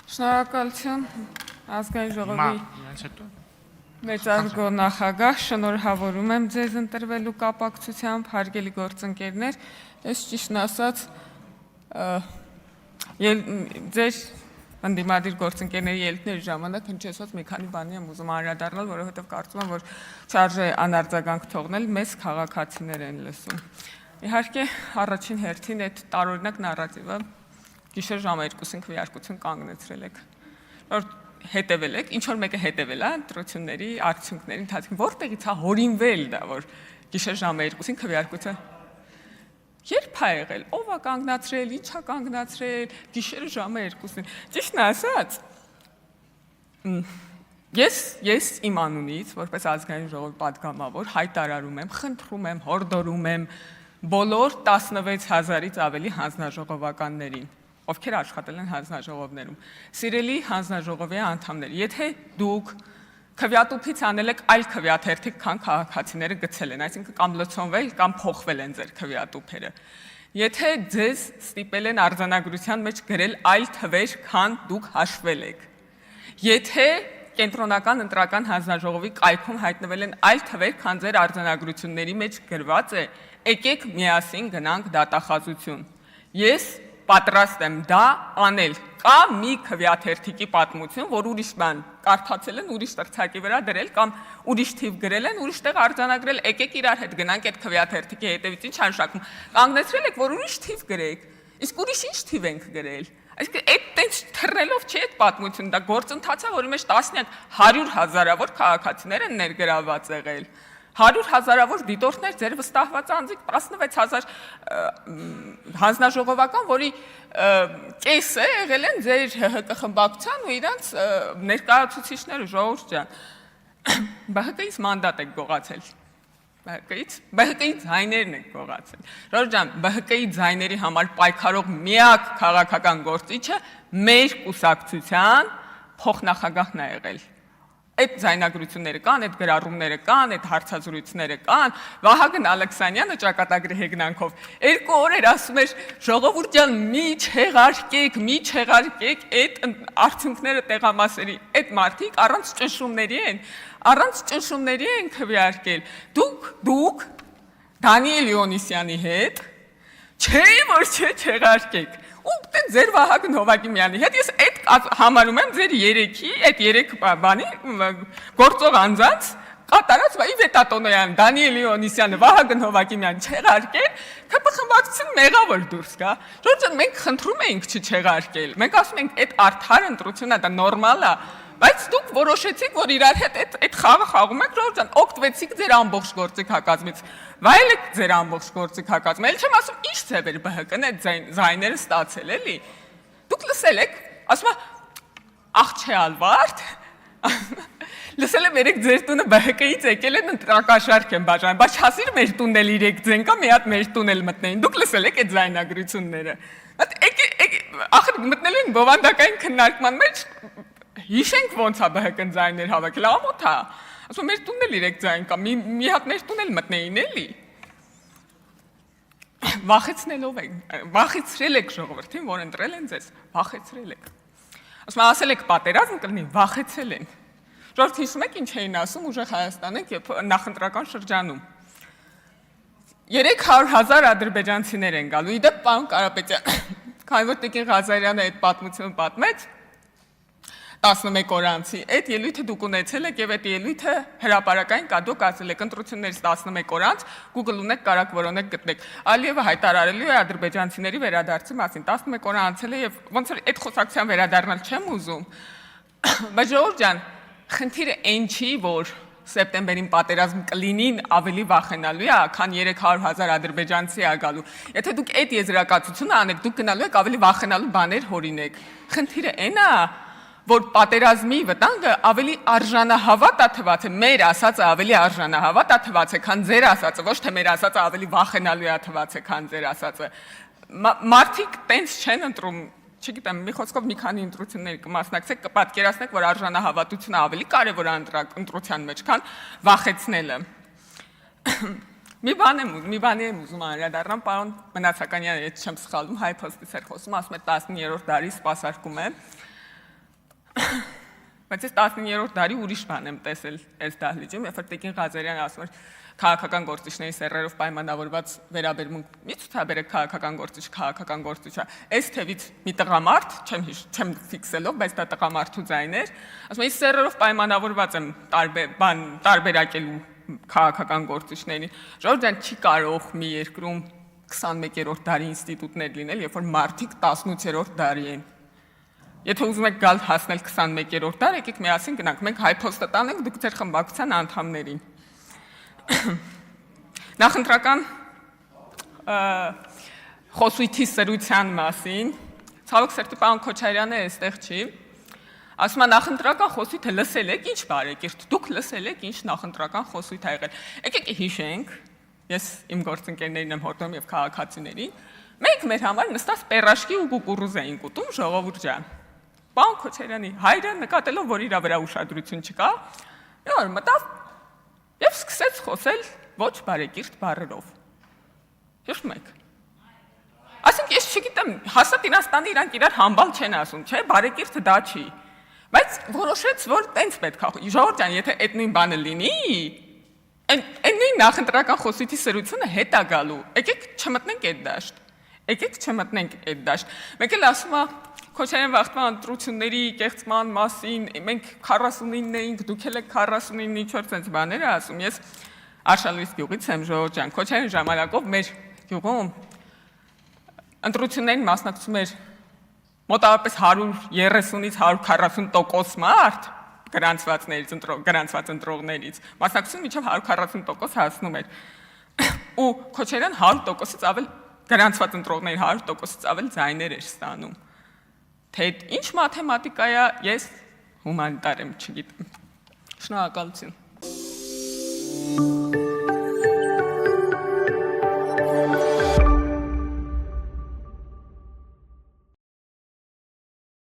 Շնորհակալություն ազգային ժողովի մեծարգո նախագահ, շնորհավորում եմ ձեզ ընտրվելու կապակցությամբ, հարգելի գործընկերներ, ես ճիշտն ասած ձեր ընդդիմադիր գործընկերների ելույթների ժամանակ հնչեցված մի քանի բանի եմ ուզում անդրադառնալ, որովհետև կարծում եմ, որ չարժե անարձագանք թողնել, մեզ քաղաքացիներ են լսում։ Իհարկե, առաջին հերթին այդ տարօրինակ նարատիվը գիշեր ժամը 2-ին քվեարկություն կանգնեցրել եք, որ հետևել եք, ինչ որ մեկը հետևել է ընտրությունների արդյունքների ընթացքում, որտեղից է հորինվել դա, որ գիշեր ժամը 2-ին քվեարկությունը երբ է եղել, ով է կանգնացրել, ինչ է կանգնացրել, գիշերը ժամը 2-ին։ Ճիշտն ասած, ես իմ անունից, որպես ազգային ժողովի պատգամավոր, հայտարարում եմ, խնդրում եմ, հորդորում եմ բոլոր 16,000-ից ավելի հանձնաժողովականներին, ովքեր աշխատել են հանձնաժողովներում, սիրելի հանձնաժողովի անդամներ, եթե դուք քվեատուփից անել եք այլ քվեաթերթիկ, քան քաղաքացիները գցել են, այսինքն կամ լցոնվել, կամ փոխվել են ձեր քվեատուփերը։ Եթե ձեզ ստիպել են արձանագրության մեջ գրել այլ թվեր, քան դուք հաշվել եք։ Եթե կենտրոնական ընտրական հանձնաժողովի կայքում հայտնվել են այլ թվեր, քան ձեր արձանագրությունների մեջ գրված է, եկեք միասին գնանք դատախազություն։ Ես պատրաստ եմ դա անել, կա մի քվեաթերթիկի պատմություն, որ ուրիշ բան կարդացել են, ուրիշ տրցակի վրա դրել կամ ուրիշ թիվ գրել են, ուրիշ տեղ արձանագրել, եկեք իրար հետ գնանք այդ քվեաթերթիկի հետևից ինչ անշակում։ Կանգնեցրել եք, որ ուրիշ թիվ գրեք, իսկ ուրիշ ինչ թիվ ենք գրել։ Այսինքն այդ տենց թռելով չի այդ պատմությունը, դա գործընթաց է, որի մեջ տասնյակ 100,000-ավոր քաղաքացիներ են ներգրավված եղել։ 100,000-ավոր դիտորդներ, ձեր վստահված անձիկ 16,000 հանձնաժողովական, որի կեսը եղել են ձեր ՀՀԿ խմբակցության ու իրանց ներկայացուցիչները, ժողովուրդ ջան, ԲՀԿ-ից մանդատ եք գողացել, ԲՀԿ-ի ձայներն եք գողացել, ժողովուրդ ջան, ԲՀԿ-ի ձայների համար պայքարող միակ քաղաքական գործիչը մեր կուսակցության փոխնախագահն է եղել։ Այդ ձայնագրությունները կան, այդ գրառումները կան, այդ հարցազրույցները կան, Վահագն Ալեքսանյանը ճակատագրի հեգնանքով 2 օր էր ասում էր ժողովուրդ ջան, մի չեղարկեք այդ արդյունքները տեղամասերի, այդ մարդիկ առանց ճնշումների են քվեարկել։ Դուք Դանիել Իոնիսյանի հետ որ չեղարկեք։ Ու ձեր Վահագն Հովակիմյանի հետ ես այդ համարում եմ ձեր երեք բանի գործող անձանց կատարած Իվետատոնոյան, Դանիել Իոնիսյանը, Վահագն Հովակիմյան չեղարկել, ԿՊ խմբակցություն մեղավոր դուրս գա։ Ժողովուրդ ջան, մենք խնդրում էինք չչեղարկել։ Մենք ասում ենք այդ արդար ընտրությունն է, դա նորմալ է, բայց դուք որոշեցիք, որ իրար հետ այդ խաղը խաղում եք, ժողովուրդ ջան, օգտվեցիք ձեր ամբողջ գործիքակազմից, վայելեք ձեր ամբողջ գործիքակազմը։ Էլ չեմ ասում, ինչ ձև էր ԲՀԿ-ն այդ ձայները ստացել, էլի։ Դուք լսել եք, ասում է, աղջե Ալվարդ, լսել եմ երեք ձեր տունը ԲՀԿ-ից եկել են ընտրակաշարք են բաժանում, բայց հասիր մեր տունն էլ իրեք ձեն կա, մի հատ մեր տուն էլ մտնեին, դուք լսել եք այդ ձայնագրությունները։ Ախր մտնել են բովանդակային քննարկման մեջ, հիշենք ոնց է ＢՀԿ-ն ձայներ հավաքել, ամոթ է, ասում մեր տունն էլ իրեք ձայն կա, մի հատ մեր տուն էլ մտնեին էլի։ Վախեցրել եք ժողովրդին, որ ընտրել են ձեզ, վախեցրել եք։ Ասում ասել եք պատերազմ կլինի, վախեցել են։ Ժողովուրդ հիշում եք ինչ էին ասում ուժեղ Հայաստան ենք նախընտրական շրջանում։ 300,000 ադրբեջանցիներ են գալու, իդեպ պարոն Կարապետյան, քանի որ Տիկին Ղազարյանը այդ պատմությունը պատմեց 11 օր անցի, այդ ելույթը դուք ունեցել եք եւ այդ ելույթը հրապարակային կադոկ ասել եք ընտրություններից 11 օր անց Google ունեք, կարակ որոնեք գտնեք։ Ալիևը հայտարարելու է ադրբեջանցիների վերադարձի մասին 11 օր անցել է եւ ոնց որ այդ խոսակցության վերադառնալ չեմ ուզում։ Բայց ժողովուրդ ջան, խնդիրը այն չի, որ սեպտեմբերին պատերազմ կլինին ավելի վախենալու է, քան 300,000 ադրբեջանցի է գալու։ Եթե դուք այդ եզրակացությունը անեք, դուք գնալու եք ավելի վախենալու բաներ հորինեք։ Խնդիրը այն է, որ պատերազմի վտանգը ավելի արժանահավատ է թվաց է, մեր ասածը ավելի արժանահավատ է թվաց է, քան ձեր ասածը, ոչ թե մեր ասածը ավելի վախենալու է թվաց է, քան ձեր ասածը։ Մարդիկ տենց չեն ընտրում, չգիտեմ, մի խոսքով մի քանի ընտրությունների կմասնակցեք, կպատկերացնեք, որ արժանահավատությունը ավելի կարևոր է ընտրության մեջ, քան վախեցնելը։ Մի բանի եմ ուզում անդրադառնամ, պարոն Մնացականյանը, եթե չեմ սխալվում, Հայ փոստից էր խոսում, ասում է 19-րդ դարի սպասարկում է։ Բայց ես 19-րդ դարի ուրիշ բան եմ տեսել այս դահլիճում, երբ որ Տիկին Ղազարյանը ասում էր քաղաքական գործիչների սեռերով պայմանավորված վերաբերմունք մի ցուցաբերեք քաղաքական գործիչը, այս թևից մի տղամարդ, չեմ ֆիքսելով, բայց դա տղամարդու ձայն էր, ասում եմ, ես սեռերով պայմանավորված եմ տարբերակելու քաղաքական գործիչներին։ Ժողովուրդ ջան, չի կարող մի երկրում 21-րդ դարի ինստիտուտներ լինել, երբ որ մարդիկ 18-րդ դարի են։ Եթե ուզում եք գալ հասնել 21-րդ դար, եկեք միասին գնանք, մենք հայփոստը տանենք դուք ձեր խմբակցության անդամներին։ Նախընտրական խոսույթի սրության մասին, ցավոք սրտի պարոն Քոչարյանը այստեղ չի, ասում է նախընտրական խոսույթը լսել եք, ինչ բարեկիրթ, դուք լսել եք, ինչ նախընտրական խոսույթ ա եղել։ Եկեք հիշենք, ես իմ գործընկերներին եմ հորդորում եւ քաղաքացիներին, մենք մեր համար նստած պերաշկի ու կուկուռուզ էինք ուտում, ժողովուրդ ջան։ Պարոն Քոչարյանի հայրը նկատելով, որ իր վրա ուշադրություն չկա, մի օր մտավ եւ սկսեց խոսել ոչ բարեկիրթ բառերով։ Հիշում եք։ Ասենք ես չգիտեմ, հասա Տիրաստանի իրանք իրար համբալ չեն ասում, չէ, բարեկիրթը դա չի։ Բայց որոշեց, որ տենց պետք է։ Ժողովուրդ ջան, եթե այդ նույն բանը լինի, այն նույն նախընտրական խոսույթի սրությունը հետ է գալու։ Եկեք չմտնենք այդ դաշտ։ Եկեք չմտնենք այդ դաշտ։ Մեկ էլ ասում է Քոչարյան վաղտման ընտրությունների կեղծման մասին, մենք 49-ն էինք, դուք էլ եք 49-ի 4 cents բաներ ասում, ես Արշալույս գյուղից եմ, ժողովուրդ ջան, Քոչարյան ժամանակով մեր գյուղում ընտրություններին մասնակցում էր մոտավորապես 130-ից 140% մարդ գրանցված ընտրողներից, մասնակցություն մինչև 140% հասնում էր, ու Քոչարյան 100%-ից ավել գրանցված ընտրողների 100%-ից ավել ձայներ էր ստանում։ Թե ինչ մաթեմատիկա է, ես հումանիտար եմ, չգիտեմ։ Շնորհակալություն։